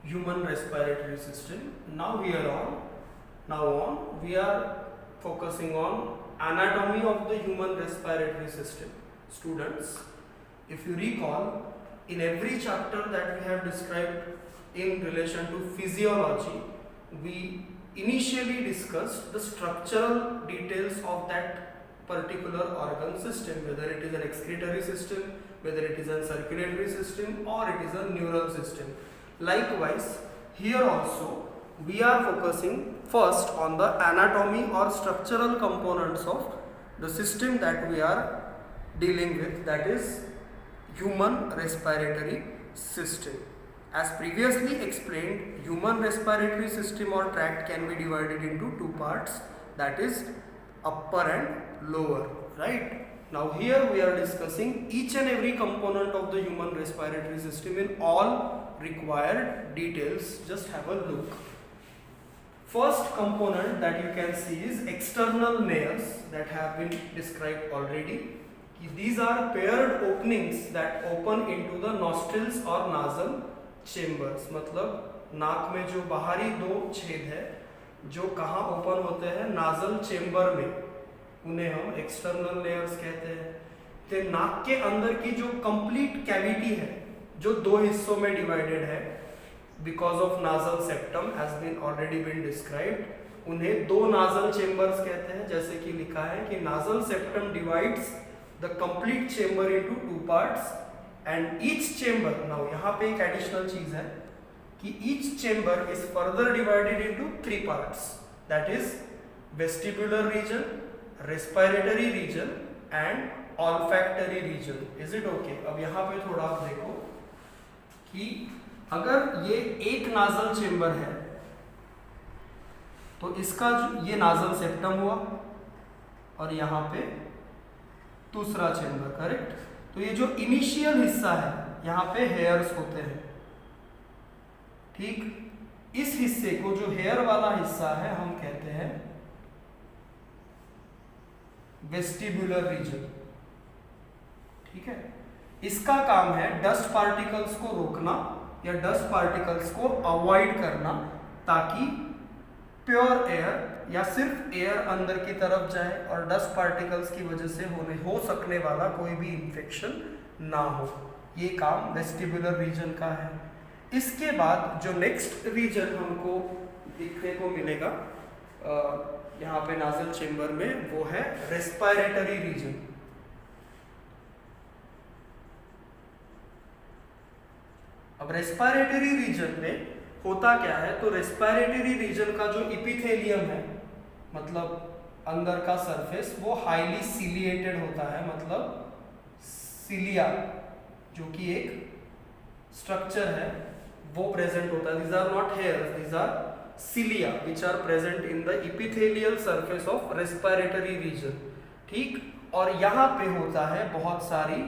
human respiratory system. Now we are focusing on anatomy of the human respiratory system. Students, if you recall, in every chapter that we have described in relation to physiology, we initially discussed the structural details of that particular organ system, whether it is an excretory system, whether it is a circulatory system, or it is a neural system. Likewise, here also we are focusing first on the anatomy or structural components of the system that we are dealing with, that is human respiratory system. As previously explained, human respiratory system or tract can be divided into two parts, that is upper and lower, right? Now here we are discussing each and every component of the human respiratory system in all required details. Just have a look. First component that you can see is external nares that have been described already. These are paired openings that open into the nostrils or nasal chambers. मतलब नाक में जो बाहरी दो छेद है जो कहाँ ओपन होते हैं, नाजल चेम्बर में, उन्हें हम एक्सटर्नल लेयर्स कहते हैं. तो नाक के अंदर की जो कंप्लीट कैविटी है जो दो हिस्सों में डिवाइडेड है because of nasal septum has been already been described, उन्हें दो नाजल चेम्बर्स कहते हैं. जैसे कि लिखा है कि nasal septum divides the complete chamber into two parts and each chamber. Now यहाँ पे एक एडिशनल चीज है कि each chamber is further divided into three parts, that is vestibular region, respiratory region and olfactory region. Is it okay? अब यहाँ पे थोड़ा आप देखो कि अगर ये एक नाजल चेम्बर है तो इसका जो ये नाजल सेप्टम हुआ और यहाँ पे दूसरा चेम्बर, करेक्ट. तो ये जो इनिशियल हिस्सा है यहाँ पे हेयर्स होते हैं, ठीक. इस हिस्से को जो हेयर वाला हिस्सा है हम कहते हैं वेस्टिबुलर रीजन, ठीक है. इसका काम है डस्ट पार्टिकल्स को रोकना या डस्ट पार्टिकल्स को अवॉइड करना ताकि प्योर एयर या सिर्फ एयर अंदर की तरफ जाए और डस्ट पार्टिकल्स की वजह से हो सकने वाला कोई भी इंफेक्शन ना हो. ये काम वेस्टिबुलर रीजन का है. इसके बाद जो नेक्स्ट रीजन हमको देखने को मिलेगा यहाँ पे नाजल चेम्बर में, वो है रेस्पिरेटरी रीजन. अब रेस्पिरेटरी रीजन में होता क्या है, तो रेस्पिरेटरी रीजन का जो इपिथेलियम है, मतलब अंदर का सरफेस, वो हाईली सिलिएटेड होता है. मतलब सिलिया जो कि एक स्ट्रक्चर है वो प्रेजेंट होता है. These are not hairs, these are cilia which are present in the epithelial surface of respiratory region, ठीक. और यहाँ पे होता है बहुत सारी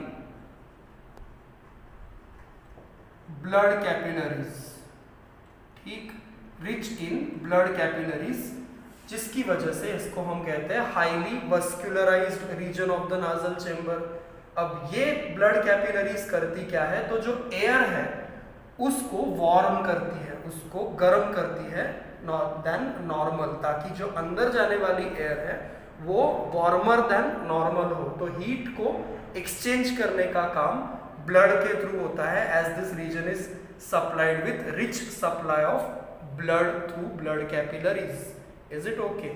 ब्लड कैपिलरीज, ठीक, रिच इन ब्लड कैपिलरीज, जिसकी वजह से इसको हम कहते हैं highly vascularised region of the nasal chamber. अब ये ब्लड कैपिलरीज करती क्या है, तो जो एयर है उसको वार्म करती है, उसको गर्म करती है देन नॉर्मल, ताकि जो अंदर जाने वाली एयर है वो वार्मर देन नॉर्मल हो. तो हीट को एक्सचेंज करने का काम ब्लड के थ्रू होता है, as this region is supplied with rich supply of blood through blood capillaries. Is it okay?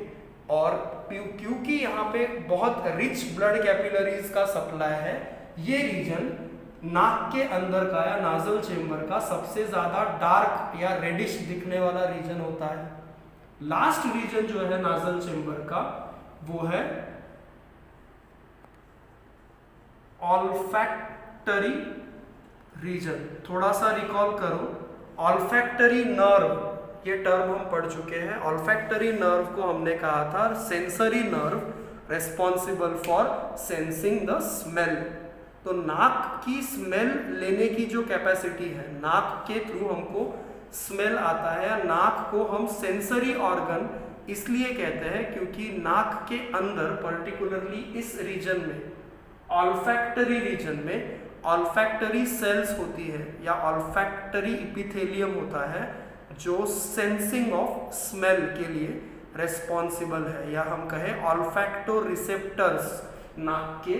और क्योंकि यहाँ पे बहुत रिच ब्लड कैपिलरीज का सप्लाई है, ये रीजन नाक के अंदर का या नाजल चेम्बर का सबसे ज्यादा डार्क या रेडिश दिखने वाला रीजन होता है. लास्ट रीजन जो है नाजल चेम्बर का वो है ऑल्फैक्टरी रीजन. थोड़ा सा रिकॉल करो, ऑल्फैक्टरी नर्व, ये टर्म हम पढ़ चुके हैं. ऑल्फैक्टरी नर्व को हमने कहा था sensory nerve responsible for sensing the smell. तो नाक की स्मेल लेने की जो कैपेसिटी है, नाक के थ्रू हमको स्मेल आता है, या नाक को हम सेंसरी ऑर्गन इसलिए कहते हैं क्योंकि नाक के अंदर पर्टिकुलरली इस रीजन में, ऑल्फैक्टरी रीजन में, ऑल्फैक्टरी सेल्स होती है या ऑल्फैक्टरी इपिथेलियम होता है जो सेंसिंग ऑफ स्मेल के लिए रेस्पॉन्सिबल है, या हम कहें ऑल्फैक्टो रिसेप्टर्स नाक के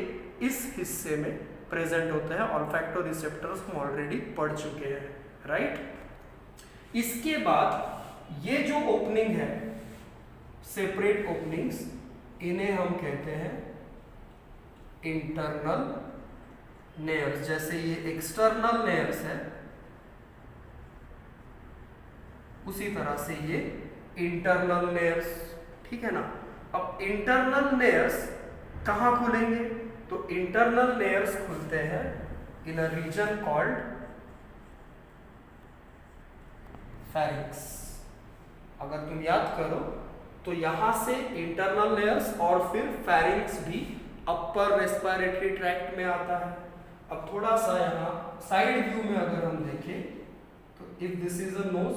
इस हिस्से में प्रेजेंट होते हैं। ऑल्फैक्टो रिसेप्टर्स हम ऑलरेडी पढ़ चुके हैं, राइट। इसके बाद ये जो ओपनिंग है, सेपरेट ओपनिंग्स, इन्हें हम कहते हैं इंटरनल नेयर्स। जैसे ये एक्सटर्नल नेयर्स है, उसी तरह से ये इंटरनल नेयर्स, ठीक है ना। अब इंटरनल नेयर्स कहाँ खुलेंगे? तो इंटरनल नेयर्स खुलते हैं इन अ रीजन कॉल्ड फेरिंक्स। अगर तुम याद करो तो यहां से इंटरनल लेयर्स और फिर फेरिंक्स भी अपर रेस्पिरेटरी ट्रैक्ट में आता है। अब थोड़ा सा यहाँ साइड व्यू में अगर हम देखें तो if this is a knows,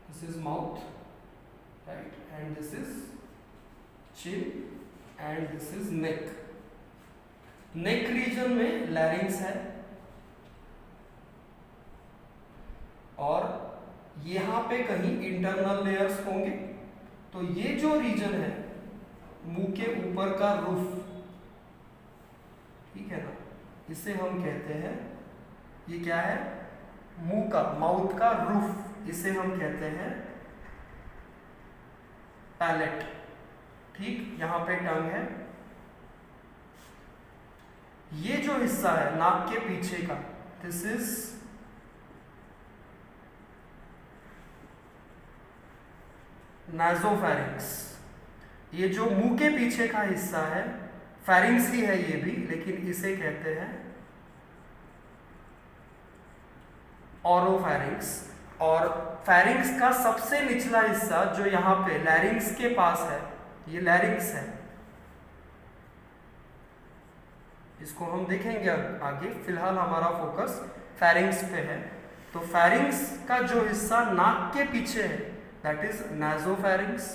this is mouth, right, and this is chin and this is neck. Neck region में लैरिंग्स है और यहाँ पे कहीं इंटरनल लेयर्स होंगे। तो ये जो रीजन है मुंह के ऊपर का रूफ, ठीक है ना, इसे हम कहते हैं, ये क्या है, मुंह का, माउथ का रूफ, इसे हम कहते हैं पैलेट। ठीक, यहाँ पे टंग है। ये जो हिस्सा है नाक के पीछे का, दिस इज नासोफैरिंक्स। ये जो मुंह के पीछे का हिस्सा है, फेरिंक्स ही है ये भी, लेकिन इसे कहते हैं ओरोफैरिंक्स। और फेरिंक्स का सबसे निचला हिस्सा जो यहाँ पे लैरिंक्स के पास है, ये लैरिंक्स है, इसको हम देखेंगे आगे। फिलहाल हमारा फोकस फेरिंक्स पे है। तो फेरिंक्स का जो हिस्सा नाक के पीछे है, दैट इज नासोफैरिंक्स।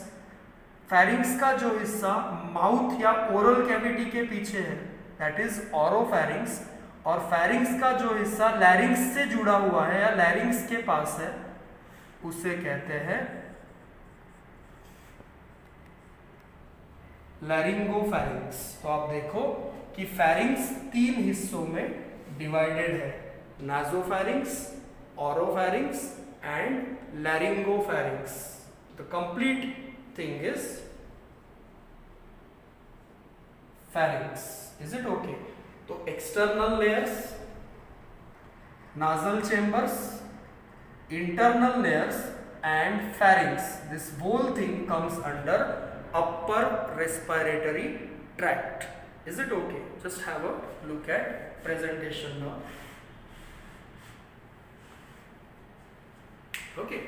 फेरिंक्स का जो हिस्सा माउथ या ओरल कैविटी के पीछे है, दैट इज ओरोफैरिंक्स। और फेरिंक्स का जो हिस्सा लैरिंक्स से जुड़ा हुआ है या लैरिंक्स के पास है, उसे कहते हैं लैरिंगोफैरिंक्स। तो आप देखो कि फेरिंक्स 3 हिस्सों में डिवाइडेड है, nasopharynx, oropharynx and laryngopharynx. The complete thing is pharynx. Is it okay? तो external layers, nasal chambers, internal layers and pharynx. This whole thing comes under upper respiratory tract. Is it okay? Just have a look at presentation now. Okay.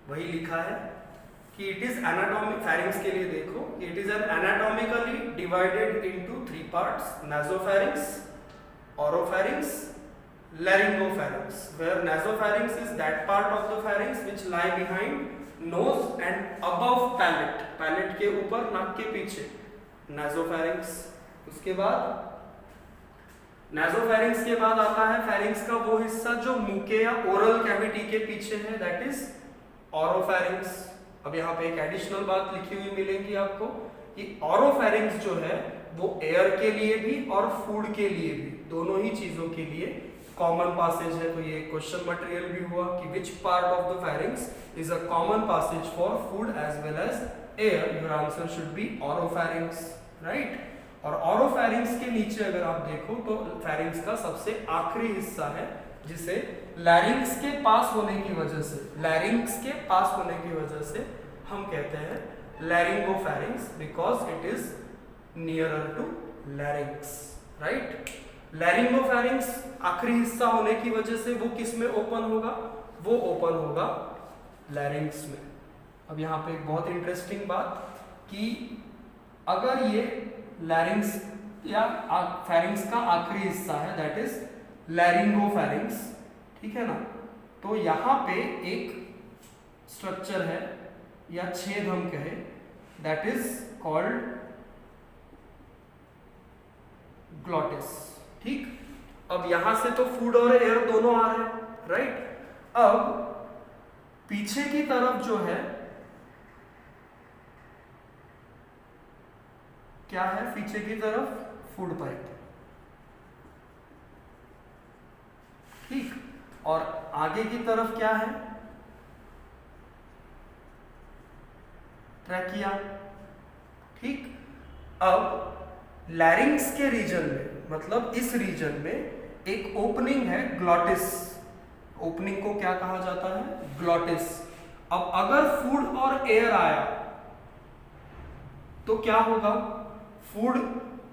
वही लिखा है कि it is anatomic. Pharynx के लिए देखो, it is an anatomically divided into 3 parts, nasopharynx, oropharynx, laryngopharynx, where nasopharynx is that part of the pharynx which lie behind nose and above palate, palate के ऊपर, नाक के पीछे, नासोफैरिंक्स। उसके बाद नासोफैरिंक्स के बाद आता है फेरिंक्स का वो हिस्सा जो मुंह के या ओरल कैविटी के पीछे है, दैट इज ओरोफैरिंक्स। अब यहाँ पे एक एडिशनल बात लिखी हुई मिलेगी आपको कि ओरोफैरिंक्स जो है वो एयर के लिए भी और फूड के लिए भी, दोनों ही चीजों के लिए कॉमन पासेज है। तो ये क्वेश्चन मटेरियल भी हुआ कि which part of the pharynx is a common passage for food as well as air. Your answer should be oropharynx, right. और ओरोफैरिंक्स के नीचे अगर आप देखो तो फेरिंक्स का सबसे आखिरी हिस्सा है, जिसे लैरिंक्स के पास होने की वजह से, लैरिंक्स के पास होने की वजह से हम कहते हैं laryngopharynx, because it is nearer to larynx, right. Laryngopharynx आखिरी हिस्सा होने की वजह से वो किस में ओपन होगा? वो ओपन होगा लैरिंक्स में। अब यहाँ पे एक बहुत इंटरेस्टिंग बात कि अगर ये लैरिंक्स या फेरिंक्स का आखिरी हिस्सा है, दैट इज लैरिंगोफैरिंक्स, ठीक है ना, तो यहाँ पे एक स्ट्रक्चर है या छेद हम कहें, दैट इज कॉल्ड ग्लॉटिस। ठीक, अब यहां से तो फूड और एयर दोनों आ रहे हैं, राइट। अब पीछे की तरफ जो है क्या है, पीछे की तरफ फूड पाइप, ठीक, और आगे की तरफ क्या है, ट्रैकिया। ठीक, अब लैरिंग्स के रीजन में, मतलब इस रीजन में एक ओपनिंग है ग्लॉटिस, ओपनिंग को क्या कहा जाता है, ग्लॉटिस। अब अगर फूड और एयर आया तो क्या होगा, फूड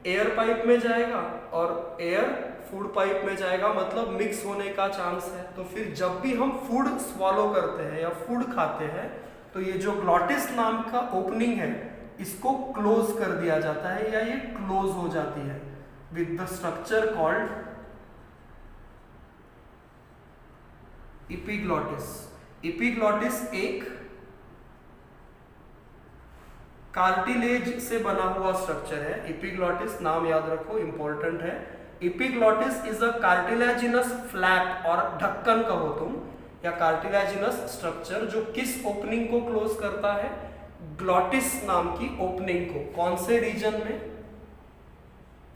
एयर पाइप में जाएगा और एयर फूड पाइप में जाएगा, मतलब मिक्स होने का चांस है। तो फिर जब भी हम फूड स्वॉलो करते हैं या फूड खाते हैं तो ये जो ग्लॉटिस नाम का ओपनिंग है इसको क्लोज कर दिया जाता है या ये क्लोज हो जाती है with the structure called epiglottis. Epiglottis एक कार्टिलेज से बना हुआ स्ट्रक्चर है। एपिग्लॉटिस नाम याद रखो, इंपॉर्टेंट है। Epiglottis is a cartilaginous flap, और ढक्कन कहो तुम, या कार्टिलेजिनस स्ट्रक्चर जो किस ओपनिंग को क्लोज करता है, ग्लॉटिस नाम की ओपनिंग को। कौन से रीजन में,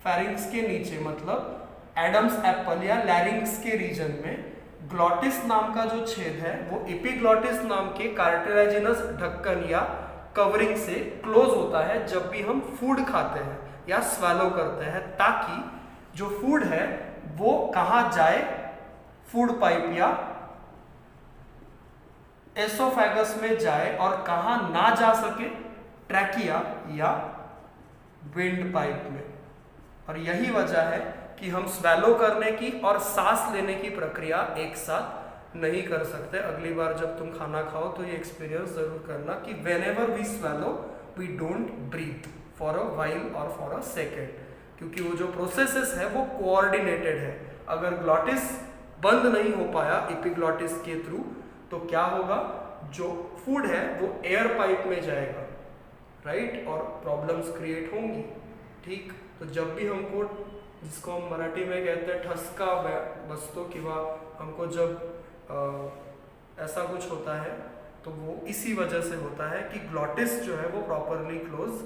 फेरिंग्स के नीचे, मतलब एडम्स एप्पल या लैरिंग्स के रीजन में ग्लॉटिस नाम का जो छेद है वो एपिग्लॉटिस नाम के कार्टिलेजिनस ढक्कन या कवरिंग से क्लोज होता है जब भी हम फूड खाते हैं या स्वेलो करते हैं, ताकि जो फूड है वो कहां जाए, फूड पाइप या एसोफेगस में जाए, और कहां ना जा सके, ट्रैकिया या विंड पाइप में। और यही वजह है कि हम स्वेलो करने की और सांस लेने की प्रक्रिया एक साथ नहीं कर सकते। अगली बार जब तुम खाना खाओ तो ये एक्सपीरियंस जरूर करना कि whenever we swallow we don't breathe for a while और फॉर अ सेकेंड, क्योंकि वो जो प्रोसेसेस है वो कोऑर्डिनेटेड है। अगर ग्लॉटिस बंद नहीं हो पाया एपिग्लॉटिस के थ्रू तो क्या होगा, जो फूड है वो एयर पाइप में जाएगा, राइट, और प्रॉब्लम्स क्रिएट होंगी। ठीक, तो जब भी हमको, जिसको हम मराठी में कहते हैं ठसका बसतो, किंवा हमको जब ऐसा कुछ होता है तो वो इसी वजह से होता है कि ग्लॉटिस जो है वो प्रॉपरली क्लोज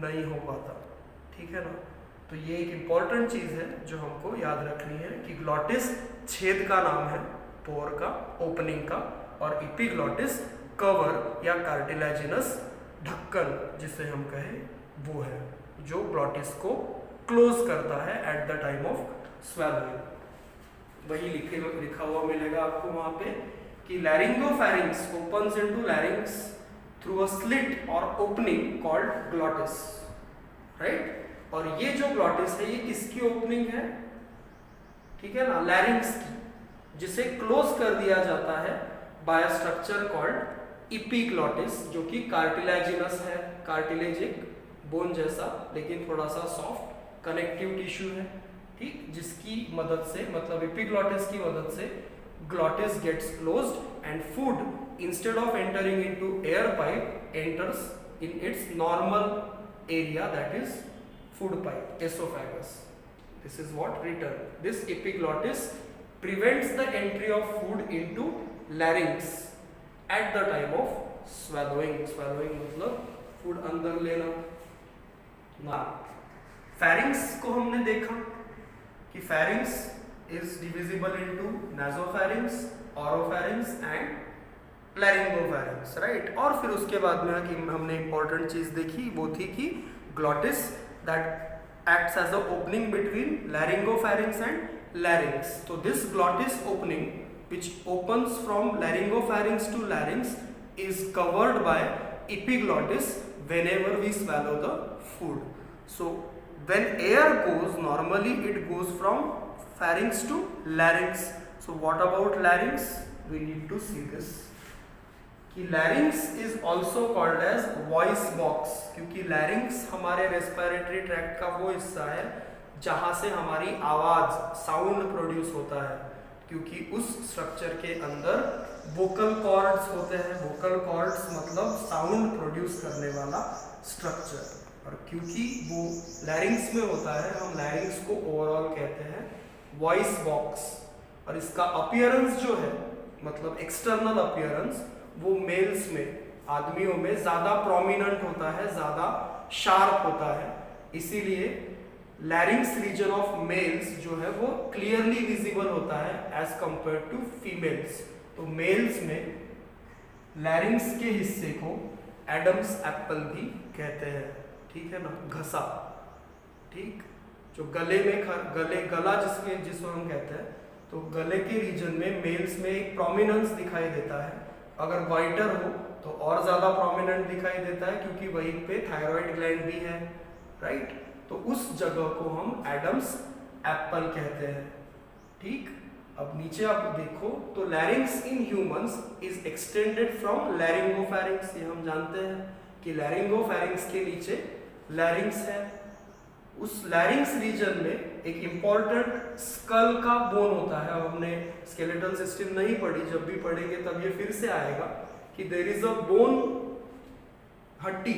नहीं हो पाता। ठीक है ना, तो ये एक इम्पॉर्टेंट चीज़ है जो हमको याद रखनी है कि ग्लॉटिस छेद का नाम है, पोर का, ओपनिंग का, और एपिग्लॉटिस कवर या कार्टिलेजिनस ढक्कन जिसे हम कहें वो है जो ग्लॉटिस को क्लोज करता है at the time of swallowing. वही लिखा हुआ मिलेगा आपको वहां पे कि laryngopharynx opens into larynx through a slit और ओपनिंग कॉल्ड ग्लॉटिस, राइट। और ये जो ग्लॉटिस है ये किसकी ओपनिंग है, ठीक है ना, लैरिंग्स की, जिसे क्लोज कर दिया जाता है by a structure called epiglottis, जो कि कार्टिलेजिनस है। कार्टिलेज एक बोन जैसा लेकिन थोड़ा सा सॉफ्ट कनेक्टिव टिश्यू है, ठीक, जिसकी मदद से, मतलब एपिग्लॉटिस की मदद से glottis gets closed and food instead of entering into air pipe enters in its normal area, that is food pipe, esophagus. This is what return. This epiglottis prevents the entry of food into larynx at the time of swallowing. Swallowing मतलब food अंदर लेना ना। pharynx को हमने देखा कि pharynx is divisible into nasopharynx, oropharynx and laryngopharynx, right? और फिर उसके बाद में कि हमने important चीज देखी वो थी कि glottis that acts as the opening between laryngopharynx and larynx. So this glottis opening, which opens from laryngopharynx to larynx, is covered by epiglottis whenever we swallow the food. So when air goes, normally it goes from pharynx to larynx. So what about larynx? We need to see this. कि larynx is also called as voice box, क्योंकि larynx हमारे respiratory tract का वो हिस्सा है जहाँ से हमारी आवाज़, साउंड प्रोड्यूस होता है, क्योंकि उस स्ट्रक्चर के अंदर वोकल कॉर्ड्स होते हैं। वोकल कॉर्ड्स मतलब साउंड प्रोड्यूस करने वाला स्ट्रक्चर। और क्योंकि वो लैरिंग्स में होता है, हम लैरिंग्स को ओवरऑल कहते हैं वॉइस बॉक्स। और इसका अपीयरेंस जो है, मतलब एक्सटर्नल अपीयरेंस, वो मेल्स में, आदमियों में ज़्यादा प्रोमिनेंट होता है, ज़्यादा शार्प होता है। इसीलिए लैरिंग्स रीजन ऑफ मेल्स जो है वो क्लियरली विजिबल होता है एज कंपेयर टू फीमेल्स। तो मेल्स में लैरिंग्स के हिस्से को एडम्स एप्पल भी कहते हैं, ठीक है ना, घसा, ठीक, जो गले में गला जिसको हम कहते हैं, तो गले के रीजन में मेल्स में एक प्रोमिनेंस दिखाई देता है। अगर गोइटर हो तो और ज़्यादा प्रोमिनेंट दिखाई देता है, क्योंकि वहीं पे थायराइड ग्लैंड भी है, राइट। तो उस जगह को हम एडम्स एप्पल कहते हैं, ठीक। अब नीचे आप देखो तो larynx in humans is extended from laryngopharynx. ये हम जानते हैं कि लैरिंगोफैरिंग्स के नीचे लैरिंग्स है। उस लैरिंग्स रीजन में एक इम्पॉर्टेंट स्कल का बोन होता है। अब हमने स्केलेटल सिस्टम नहीं पढ़ी, जब भी पढ़ेंगे तब ये फिर से आएगा कि देयर इज अ बोन, हड्डी,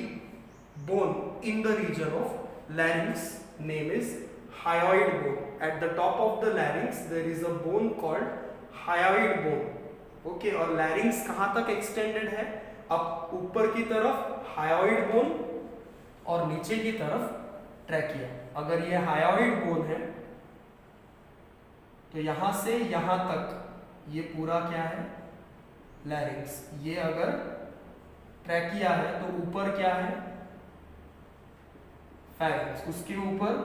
bone in the region of larynx, name is hyoid bone. At the top of the larynx there is a bone called hyoid bone. Okay, और larynx कहाँ तक extended है? अब ऊपर की तरफ hyoid bone और नीचे की तरफ trachea। अगर ये hyoid bone है तो यहाँ से यहाँ तक ये पूरा क्या है? larynx। ये अगर trachea है तो ऊपर क्या है? फैरिंक्स। उसके ऊपर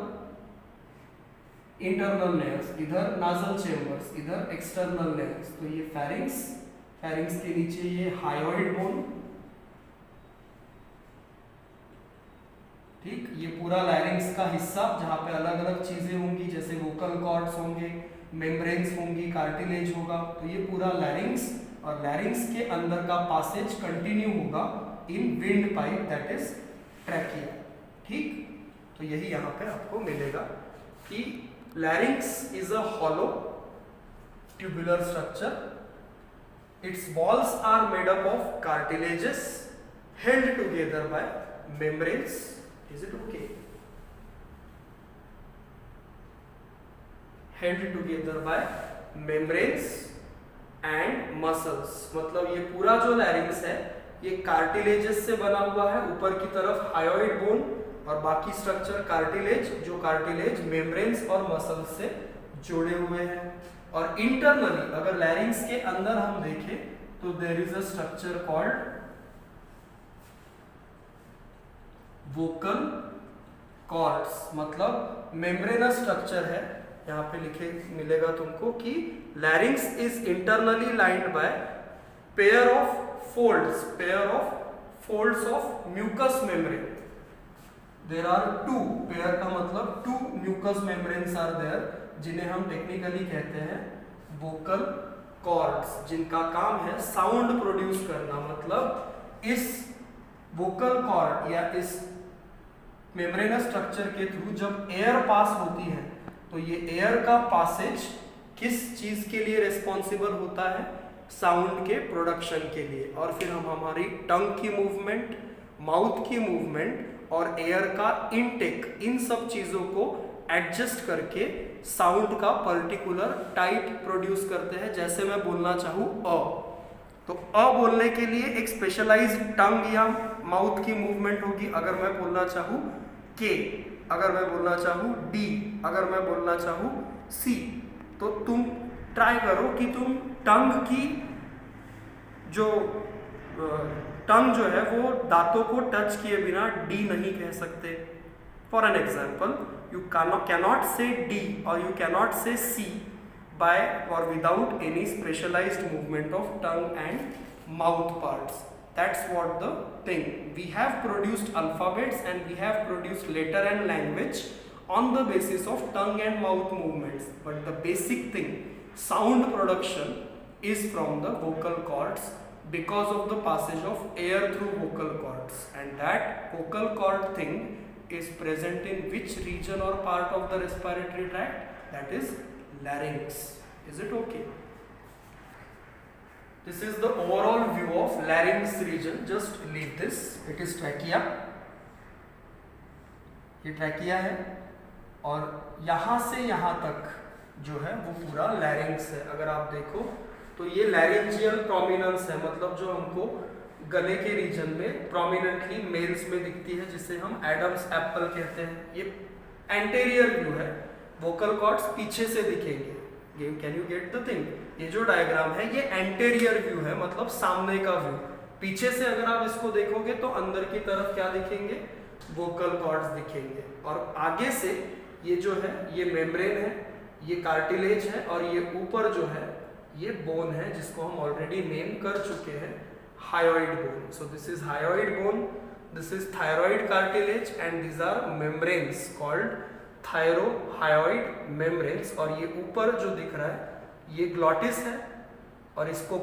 इंटरनल लेयर्स, इधर नाजल चेम्बर्स, इधर एक्सटर्नल लेयर्स। तो ये फैरिंक्स, फैरिंक्स के नीचे ये हायोइड बोन, ठीक। ये पूरा लैरिंक्स का हिस्सा जहां पे अलग अलग चीजें होंगी, जैसे वोकल कॉर्ड्स होंगे, मेम्ब्रेन्स होंगी, कार्टिलेज होगा। तो ये पूरा लैरिंक्स, और लैरिंक्स के अंदर का पासेज कंटिन्यू होगा in wind pipe, that is trachea, ठीक। तो यही यहाँ पे आपको मिलेगा कि larynx is a hollow tubular structure. Its walls are made up of cartilages held together by membranes. Is it okay? Held together by membranes and muscles. मतलब ये पूरा जो लैरिंक्स है ये कार्टिलेजेस से बना हुआ है, ऊपर की तरफ हायोइड बोन और बाकी स्ट्रक्चर कार्टिलेज, जो कार्टिलेज मेम्ब्रेन्स और मसल्स से जुड़े हुए हैं। और इंटरनली अगर लैरिंक्स के अंदर हम देखें तो there is a structure called vocal cords. मतलब मेम्ब्रेनस स्ट्रक्चर है। यहाँ पे लिखे मिलेगा तुमको कि larynx is internally lined by pair of folds of mucus membrane. There are two, pair का मतलब two mucus membranes are there, जिन्हें हम टेक्निकली कहते हैं वोकल कॉर्ड्स, जिनका काम है साउंड प्रोड्यूस करना। मतलब इस वोकल कॉर्ड या इस मेम्ब्रेनस स्ट्रक्चर के थ्रू जब एयर पास होती है तो ये एयर का पासेज किस चीज के लिए रिस्पॉन्सिबल होता है? साउंड के प्रोडक्शन के लिए। और फिर हम हमारी टंग की मूवमेंट, माउथ की मूवमेंट और एयर का इनटेक, इन सब चीजों को एडजस्ट करके साउंड का पर्टिकुलर टाइप प्रोड्यूस करते हैं। जैसे मैं बोलना चाहूँ अ, तो अ बोलने के लिए एक स्पेशलाइज्ड टंग या माउथ की मूवमेंट होगी। अगर मैं बोलना चाहूँ के, अगर मैं बोलना चाहूँ डी, अगर मैं बोलना चाहूँ सी, तो तुम ट्राई करो कि तुम टंग की जो टंग जो है वो दांतों को टच किए बिना डी नहीं कह सकते। For an example, you cannot say D और you cannot say C by or without any specialized movement of tongue and mouth parts. That's what the thing. We have produced alphabets and we have produced letter and language on the basis of tongue and mouth movements. But the basic thing, sound production, is from the vocal cords because of the passage of air through vocal cords. And that vocal cord thing is present in which region or part of the respiratory tract? That is larynx. Is it okay? This is the overall view of larynx region. Just leave this. It is trachea. ये trachea है और यहाँ से यहाँ तक जो है वो पूरा लैरिंग्स है। अगर आप देखो तो ये लैरिंजियल प्रोमिनेंस है, मतलब जो हमको गले के रीजन में प्रोमिनेंटली मेल्स में दिखती है, जिसे हम एडम्स एप्पल कहते हैं। ये एंटेरियर व्यू है, वोकल कॉर्ड्स पीछे से दिखेंगे। Can you get the thing? ये जो डायग्राम है ये एंटेरियर व्यू है, मतलब सामने का व्यू। पीछे से अगर आप इसको देखोगे तो अंदर की तरफ क्या दिखेंगे? वोकल कॉर्ड्स दिखेंगे। और आगे से ये जो है ये मेम्ब्रेन है, ये कार्टिलेज है, और ये ऊपर जो है ये बोन है, जिसको हम ऑलरेडी नेम कर चुके हैं hyoid bone. So this is hyoid bone, this is thyroid cartilage and these are membranes called thyrohyoid membranes. और ये ऊपर जो दिख रहा है ये ग्लॉटिस है, और इसको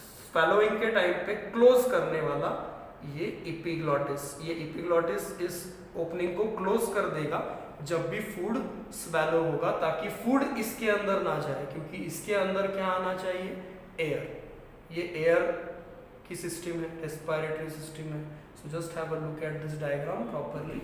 स्वेलोइंग के टाइम पे क्लोज करने वाला ये एपिग्लॉटिस। ये एपिग्लॉटिस इस ओपनिंग को क्लोज कर देगा जब भी फूड स्वेलो होगा, ताकि फूड इसके अंदर ना जाए, क्योंकि इसके अंदर क्या आना चाहिए? एयर। ये एयर की सिस्टम है, रेस्पिरेटरी सिस्टम है। So just have a look at this diagram properly.